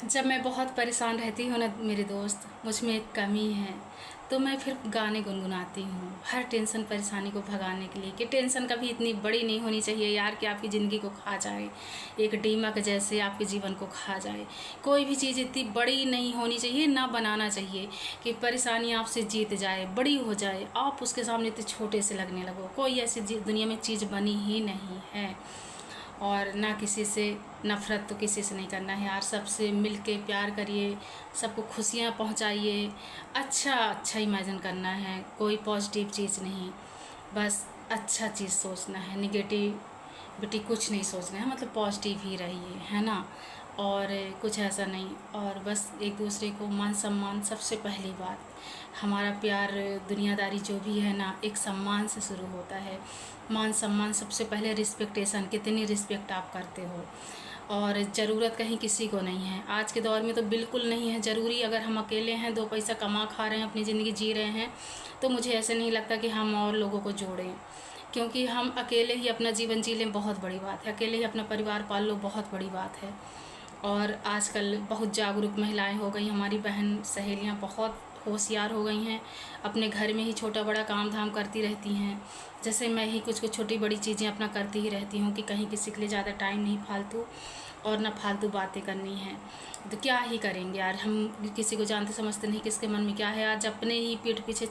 जब मैं बहुत परेशान रहती हूँ ना मेरे दोस्त, मुझ में एक कमी है, तो मैं फिर गाने गुनगुनाती हूँ हर टेंशन परेशानी को भगाने के लिए। कि टेंशन कभी इतनी बड़ी नहीं होनी चाहिए यार कि आपकी ज़िंदगी को खा जाए, एक दीमक जैसे आपके जीवन को खा जाए। कोई भी चीज़ इतनी बड़ी नहीं होनी चाहिए, ना बनाना चाहिए कि परेशानी आपसे जीत जाए, बड़ी हो जाए, आप उसके सामने इतने छोटे से लगने लगो। कोई ऐसी दुनिया में चीज़ बनी ही नहीं है। और ना किसी से नफ़रत तो किसी से नहीं करना है यार, सबसे मिल के प्यार करिए, सबको खुशियाँ पहुँचाइए, अच्छा अच्छा इमेजिन करना है, कोई पॉजिटिव चीज़ नहीं, बस अच्छा चीज़ सोचना है, निगेटिविटी कुछ नहीं सोचना है, मतलब पॉजिटिव ही रहिए, है ना। और कुछ ऐसा नहीं, और बस एक दूसरे को मान सम्मान सबसे पहली बात। हमारा प्यार दुनियादारी जो भी है ना, एक सम्मान से शुरू होता है। मान सम्मान सबसे पहले, रिस्पेक्टेशन, कितनी रिस्पेक्ट आप करते हो। और ज़रूरत कहीं किसी को नहीं है आज के दौर में, तो बिल्कुल नहीं है ज़रूरी। अगर हम अकेले हैं, दो पैसा कमा खा रहे हैं, अपनी ज़िंदगी जी रहे हैं, तो मुझे ऐसे नहीं लगता कि हम और लोगों को जोड़ें। क्योंकि हम अकेले ही अपना जीवन जी लें, बहुत बड़ी बात है। अकेले ही अपना परिवार पाल लो, बहुत बड़ी बात है। और आजकल बहुत जागरूक महिलाएं हो गई, हमारी बहन सहेलियां बहुत होशियार हो गई हैं, अपने घर में ही छोटा बड़ा काम धाम करती रहती हैं। जैसे मैं ही कुछ कुछ छोटी बड़ी चीज़ें अपना करती ही रहती हूँ कि कहीं किसी के लिए ज़्यादा टाइम नहीं फालतू, और ना फालतू बातें करनी है। तो क्या ही करेंगे यार, हम किसी को जानते समझते नहीं किसके मन में क्या है। आज अपने ही पीठ पीछे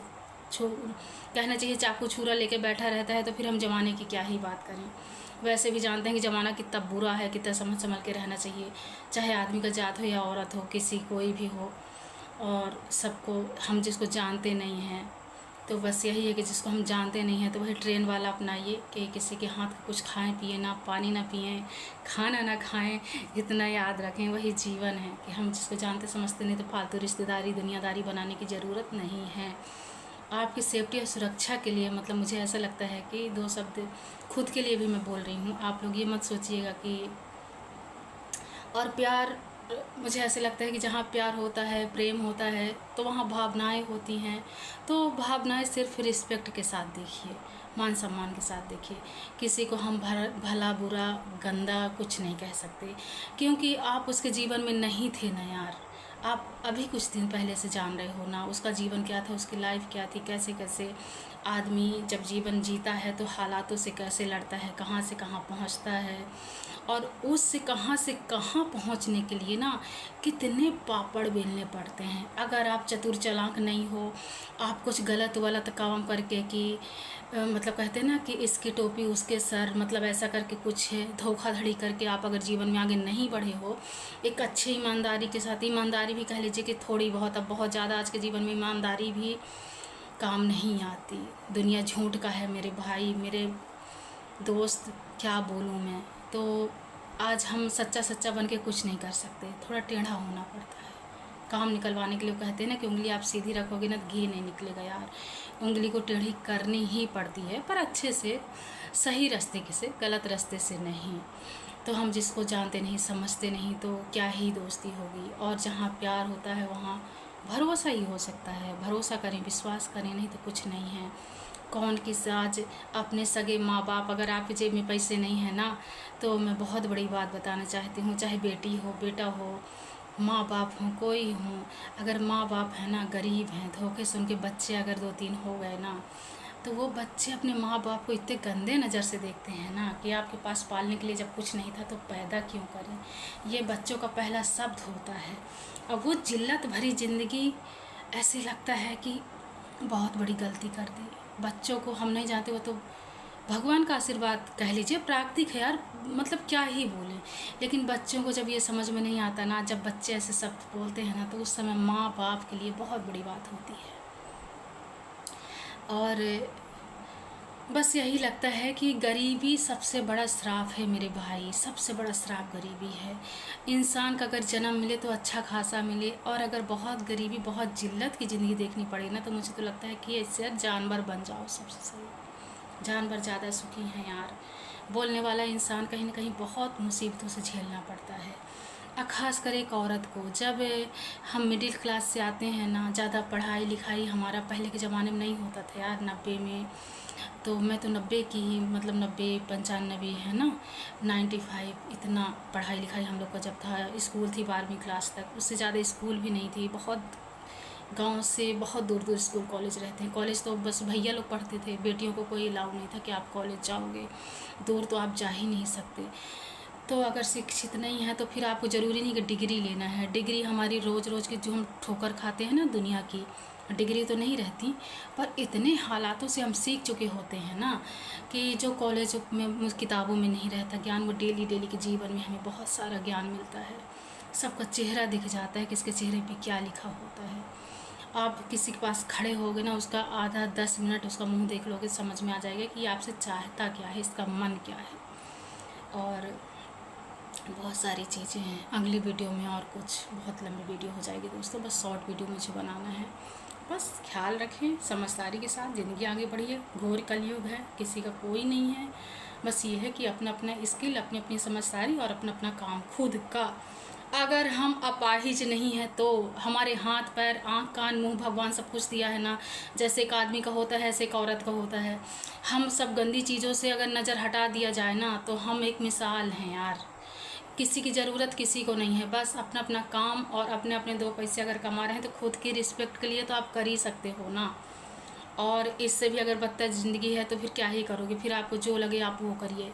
छू कहना चाहिए चाकू छुरा लेके बैठा रहता है, तो फिर हम ज़माने की क्या ही बात करें। वैसे भी जानते हैं कि ज़माना कितना बुरा है, कितना समझ संभल के रहना चाहिए, चाहे आदमी का जात हो या औरत हो, किसी कोई भी हो। और सबको, हम जिसको जानते नहीं हैं, तो बस यही है कि जिसको हम जानते नहीं हैं तो वही ट्रेन वाला अपनाइए कि किसी के हाथ का कुछ खाएं पिए ना, पानी ना पिएं, खाना ना खाएं, इतना याद रखें, वही जीवन है। कि हम जिसको जानते समझते नहीं, तो फालतू रिश्तेदारी दुनियादारी बनाने की ज़रूरत नहीं है। आपकी सेफ्टी और सुरक्षा के लिए, मतलब मुझे ऐसा लगता है कि दो शब्द खुद के लिए भी मैं बोल रही हूँ, आप लोग ये मत सोचिएगा कि। और प्यार, मुझे ऐसे लगता है कि जहाँ प्यार होता है, प्रेम होता है, तो वहाँ भावनाएं होती हैं। तो भावनाएं सिर्फ रिस्पेक्ट के साथ देखिए, मान सम्मान के साथ देखिए। किसी को हम भला बुरा गंदा कुछ नहीं कह सकते, क्योंकि आप उसके जीवन में नहीं थे ना यार। आप अभी कुछ दिन पहले से जान रहे हो ना, उसका जीवन क्या था, उसकी लाइफ क्या थी, कैसे कैसे आदमी जब जीवन जीता है तो हालातों से कैसे लड़ता है, कहाँ से कहाँ पहुँचता है, और उससे कहाँ से कहाँ पहुँचने के लिए ना कितने पापड़ बेलने पड़ते हैं। अगर आप चतुर चालाक नहीं हो, आप कुछ गलत वलत काम करके कि मतलब कहते हैं ना कि इसकी टोपी उसके सर, मतलब ऐसा करके कुछ धोखाधड़ी करके आप अगर जीवन में आगे नहीं बढ़े हो, एक अच्छे ईमानदारी के साथ, ईमानदारी भी कह लीजिए कि थोड़ी बहुत, अब बहुत ज़्यादा आज के जीवन में ईमानदारी भी काम नहीं आती। दुनिया झूठ का है मेरे भाई, मेरे दोस्त, क्या बोलूँ मैं। तो आज हम सच्चा सच्चा बन के कुछ नहीं कर सकते, थोड़ा टेढ़ा होना पड़ता है काम निकलवाने के लिए। कहते हैं ना कि उंगली आप सीधी रखोगे ना, घी नहीं निकलेगा यार, उंगली को टेढ़ी करनी ही पड़ती है, पर अच्छे से, सही रास्ते के से, गलत रास्ते से नहीं। तो हम जिसको जानते नहीं समझते नहीं, तो क्या ही दोस्ती होगी। और जहाँ प्यार होता है वहाँ भरोसा ही हो सकता है। भरोसा करें, विश्वास करें, नहीं तो कुछ नहीं है। कौन किस, आज अपने सगे माँ बाप, अगर आपकी जेब में पैसे नहीं है ना, तो मैं बहुत बड़ी बात बताना चाहती हूँ, चाहे बेटी हो बेटा हो, माँ बाप हों कोई हों, अगर माँ बाप है ना गरीब हैं, धोखे से उनके बच्चे अगर दो तीन हो गए ना, तो वो बच्चे अपने माँ बाप को इतने गंदे नज़र से देखते हैं ना कि आपके पास पालने के लिए जब कुछ नहीं था तो पैदा क्यों करें। ये बच्चों का पहला शब्द होता है। और वो जिल्लत भरी ज़िंदगी, ऐसे लगता है कि बहुत बड़ी गलती कर दी। बच्चों को हम नहीं जानते, वो तो भगवान का आशीर्वाद कह लीजिए, प्राकृतिक है यार, मतलब क्या ही बोलें। लेकिन बच्चों को जब ये समझ में नहीं आता ना, जब बच्चे ऐसे शब्द बोलते हैं ना, तो उस समय माँ बाप के लिए बहुत बड़ी बात होती है। और बस यही लगता है कि गरीबी सबसे बड़ा श्राप है मेरे भाई, सबसे बड़ा श्राप गरीबी है। इंसान का अगर जन्म मिले तो अच्छा खासा मिले, और अगर बहुत गरीबी, बहुत जिल्लत की ज़िंदगी देखनी पड़े ना, तो मुझे तो लगता है कि इससे जानवर बन जाओ, सबसे सही। जानवर ज़्यादा सुखी हैं यार। बोलने वाला इंसान कहीं ना कहीं बहुत मुसीबतों से झेलना पड़ता है। ख़ास कर एक औरत को, जब हम मिडिल क्लास से आते हैं ना, ज़्यादा पढ़ाई लिखाई हमारा पहले के ज़माने में नहीं होता था यार, 90 में तो मैं तो 90 की ही, मतलब 90 95 है ना, 95 इतना पढ़ाई लिखाई हम लोग का जब था। स्कूल थी 12वीं क्लास तक, उससे ज़्यादा स्कूल भी नहीं थी। बहुत गांव से बहुत दूर दूर स्कूल कॉलेज रहते हैं। कॉलेज तो बस भैया लोग पढ़ते थे, बेटियों को कोई अलाउ नहीं था कि आप कॉलेज जाओगे, दूर तो आप जा ही नहीं सकते। तो अगर शिक्षित नहीं है तो फिर आपको ज़रूरी नहीं कि डिग्री लेना है। डिग्री हमारी रोज़ रोज़ की जो हम ठोकर खाते हैं ना दुनिया की, डिग्री तो नहीं रहती, पर इतने हालातों से हम सीख चुके होते हैं ना कि जो कॉलेज में किताबों में नहीं रहता ज्ञान, वो डेली डेली के जीवन में हमें बहुत सारा ज्ञान मिलता है। सबका चेहरा दिख जाता है, किसके चेहरे पे क्या लिखा होता है। आप किसी के पास खड़े होगे ना, उसका आधा 10 मिनट उसका मुंह देख लोगे, समझ में आ जाएगा कि आपसे चाहता क्या है, इसका मन क्या है। और बहुत सारी चीज़ें हैं। अगली वीडियो में और कुछ बहुत लंबी वीडियो हो जाएगी दोस्तों, बस शॉर्ट वीडियो मुझे बनाना है। बस ख्याल रखें, समझदारी के साथ ज़िंदगी आगे बढ़िए। घोर कलयुग है, किसी का कोई नहीं है। बस ये है कि अपना अपना स्किल, अपनी अपनी समझदारी और अपना अपना काम खुद का। अगर हम अपाहिज नहीं है तो हमारे हाथ पैर आँख कान मुंह भगवान सब कुछ दिया है ना। जैसे एक आदमी का होता है ऐसे एक औरत का होता है। हम सब गंदी चीज़ों से अगर नज़र हटा दिया जाए ना तो हम एक मिसाल हैं यार। किसी की ज़रूरत किसी को नहीं है, बस अपना अपना काम और अपने अपने 2 पैसे अगर कमा रहे हैं तो खुद की रिस्पेक्ट के लिए तो आप कर ही सकते हो ना। और इससे भी अगर बदतर ज़िंदगी है तो फिर क्या ही करोगे, फिर आपको जो लगे आप वो करिए।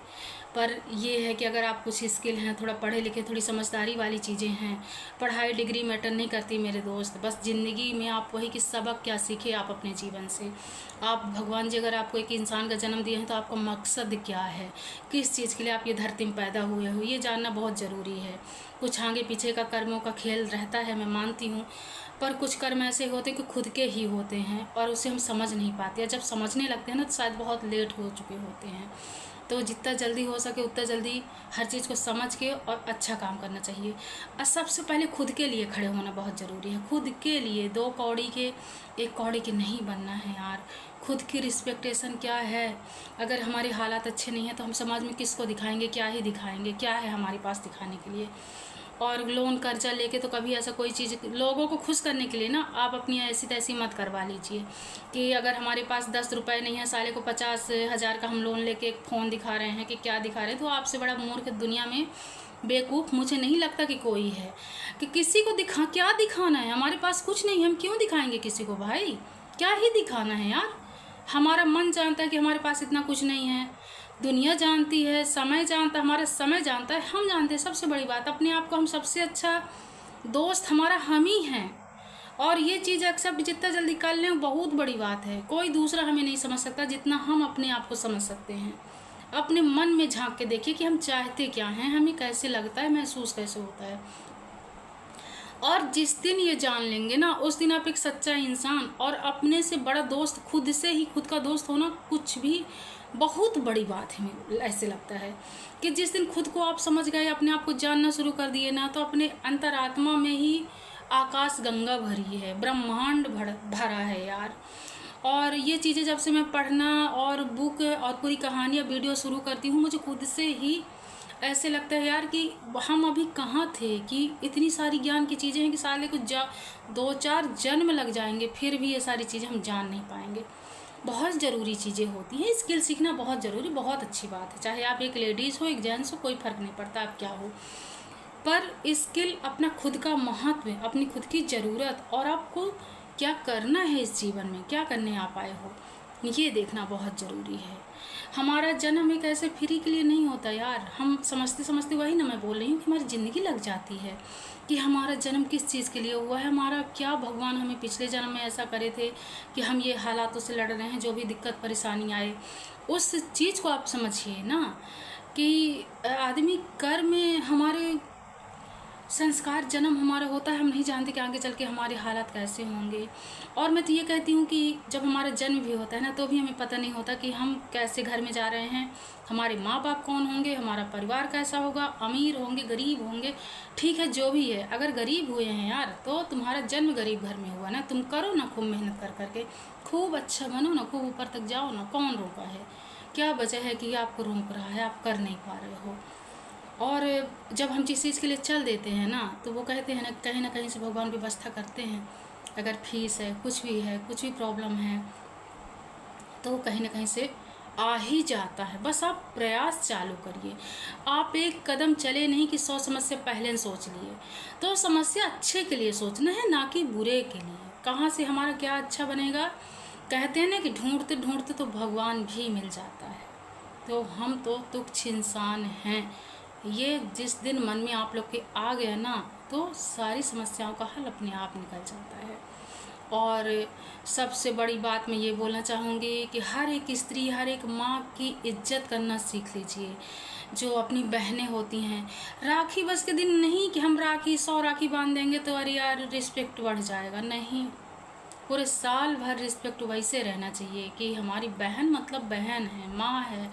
पर ये है कि अगर आप कुछ स्किल हैं, थोड़ा पढ़े लिखे, थोड़ी समझदारी वाली चीज़ें हैं, पढ़ाई डिग्री मैटर नहीं करती मेरे दोस्त। बस ज़िंदगी में आप वही कि सबक क्या सीखे आप अपने जीवन से। आप भगवान जी अगर आपको एक इंसान का जन्म दिए हैं तो आपका मकसद क्या है, किस चीज़ के लिए आप ये धरती में पैदा हुए हो, ये जानना बहुत ज़रूरी है। कुछ आगे पीछे का कर्मों का खेल रहता है, मैं मानती हूँ, पर कुछ कर्म ऐसे होते हैं कि खुद के ही होते हैं और उसे हम समझ नहीं पाते। जब समझने लगते हैं ना तो शायद बहुत लेट हो चुके होते हैं। तो जितना जल्दी हो सके उतना जल्दी हर चीज़ को समझ के और अच्छा काम करना चाहिए। और सबसे पहले खुद के लिए खड़े होना बहुत ज़रूरी है। खुद के लिए 2 कौड़ी के 1 कौड़ी के नहीं बनना है यार। खुद की रिस्पेक्टेशन क्या है। अगर हमारे हालात अच्छे नहीं हैं तो हम समाज में किसको दिखाएंगे, क्या ही दिखाएंगे, क्या है हमारे पास दिखाने के लिए। और लोन कर्जा लेके तो कभी ऐसा कोई चीज़ लोगों को खुश करने के लिए ना आप अपनी ऐसी तैसी मत करवा लीजिए कि अगर हमारे पास 10 रुपये नहीं है, साले को 50,000 का हम लोन लेके एक फ़ोन दिखा रहे हैं कि क्या दिखा रहे हैं। तो आपसे बड़ा मूर्ख दुनिया में बेवकूफ़ मुझे नहीं लगता कि कोई है कि किसी को क्या दिखाना है। हमारे पास कुछ नहीं है, हम क्यों दिखाएंगे किसी को भाई, क्या ही दिखाना है यार। हमारा मन जानता है कि हमारे पास इतना कुछ नहीं है, दुनिया जानती है, समय जानता है, हमारा समय जानता है, हम जानते हैं। सबसे बड़ी बात, अपने आप को हम सबसे अच्छा दोस्त हमारा हम ही हैं। और ये चीज़ एक्सेप्ट जितना जल्दी कर लें बहुत बड़ी बात है। कोई दूसरा हमें नहीं समझ सकता जितना हम अपने आप को समझ सकते हैं। अपने मन में झांक के देखिए कि हम चाहते क्या हैं, हमें कैसे लगता है, महसूस कैसे होता है। और जिस दिन ये जान लेंगे ना उस दिन आप एक सच्चा इंसान और अपने से बड़ा दोस्त, खुद से ही खुद का दोस्त होना कुछ भी बहुत बड़ी बात है। मुझे ऐसे लगता है कि जिस दिन खुद को आप समझ गए, अपने आप को जानना शुरू कर दिए ना, तो अपने अंतरात्मा में ही आकाश गंगा भरी है, ब्रह्मांड भरा है यार। और ये चीज़ें जब से मैं पढ़ना और बुक और पूरी कहानियाँ वीडियो शुरू करती हूँ, मुझे खुद से ही ऐसे लगता है यार कि हम अभी कहाँ थे कि इतनी सारी ज्ञान की चीज़ें हैं कि साले को 2-4 जन्म लग जाएंगे फिर भी ये सारी चीज़ें हम जान नहीं पाएंगे। बहुत ज़रूरी चीज़ें होती हैं, स्किल सीखना बहुत ज़रूरी, बहुत अच्छी बात है। चाहे आप एक लेडीज़ हो एक जेंट्स हो, कोई फ़र्क नहीं पड़ता आप क्या हो, पर स्किल अपना खुद का महत्व, अपनी खुद की ज़रूरत और आपको क्या करना है इस जीवन में, क्या करने आप आए हो, ये देखना बहुत ज़रूरी है। हमारा जन्म एक ऐसे फ्री के लिए नहीं होता यार। हम समझते समझते, वही ना मैं बोल रही हूँ कि हमारी ज़िंदगी लग जाती है कि हमारा जन्म किस चीज़ के लिए हुआ है, हमारा क्या भगवान हमें पिछले जन्म में ऐसा करे थे कि हम ये हालातों से लड़ रहे हैं। जो भी दिक्कत परेशानी आए उस चीज़ को आप समझिए ना कि आदमी कर्म में हमारे संस्कार जन्म हमारा होता है, हम नहीं जानते कि आगे चल के हमारे हालात कैसे होंगे। और मैं तो ये कहती हूँ कि जब हमारा जन्म भी होता है ना तो भी हमें पता नहीं होता कि हम कैसे घर में जा रहे हैं, हमारे माँ बाप कौन होंगे, हमारा परिवार कैसा होगा, अमीर होंगे गरीब होंगे, ठीक है जो भी है। अगर गरीब हुए हैं यार तो तुम्हारा जन्म गरीब घर में हुआ ना, तुम करो ना खूब मेहनत कर करके, खूब अच्छा बनो ना, खूब ऊपर तक जाओ ना, कौन रोका है, क्या वजह है कि आपको रोक रहा है, आप कर नहीं पा रहे हो। और जब हम जिस चीज़ के लिए चल देते हैं ना तो वो कहते हैं ना कहीं से भगवान व्यवस्था करते हैं। अगर फीस है, कुछ भी प्रॉब्लम है तो कहीं ना कहीं से आ ही जाता है। बस आप प्रयास चालू करिए। आप एक कदम चले नहीं कि 100 समस्या पहले सोच लिए। तो समस्या अच्छे के लिए सोचना है, ना कि बुरे के लिए। कहाँ से हमारा क्या अच्छा बनेगा। कहते हैं ना कि ढूंढते ढूंढते तो भगवान भी मिल जाता है। तो हम तो तुच्छ इंसान हैं। ये जिस दिन मन में आप लोग के आ गया ना, तो सारी समस्याओं का हल अपने आप निकल जाता है। और सबसे बड़ी बात मैं ये बोलना चाहूँगी कि हर एक स्त्री, हर एक माँ की इज्जत करना सीख लीजिए। जो अपनी बहनें होती हैं, राखी बस के दिन नहीं कि हम राखी 100 राखी बांध देंगे तो अरे यार रिस्पेक्ट बढ़ जाएगा, नहीं। पूरे साल भर रिस्पेक्ट वैसे रहना चाहिए कि हमारी बहन मतलब बहन है, माँ है।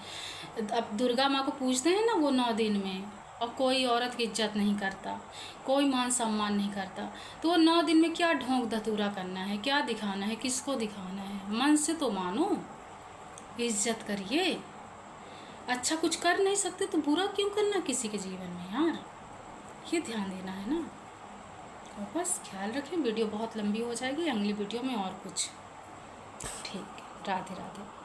अब दुर्गा माँ को पूजते हैं ना वो 9 दिन में, और कोई औरत की इज्जत नहीं करता, कोई मान सम्मान नहीं करता, तो वो 9 दिन में क्या ढोंग धतूरा करना है, क्या दिखाना है, किसको दिखाना है। मन से तो मानो, इज्जत करिए। अच्छा कुछ कर नहीं सकते तो बुरा क्यों करना किसी के जीवन में यार, ये ध्यान देना है ना। और बस ख्याल रखें, वीडियो बहुत लंबी हो जाएगी, अगली वीडियो में और कुछ। ठीक है, राधे राधे।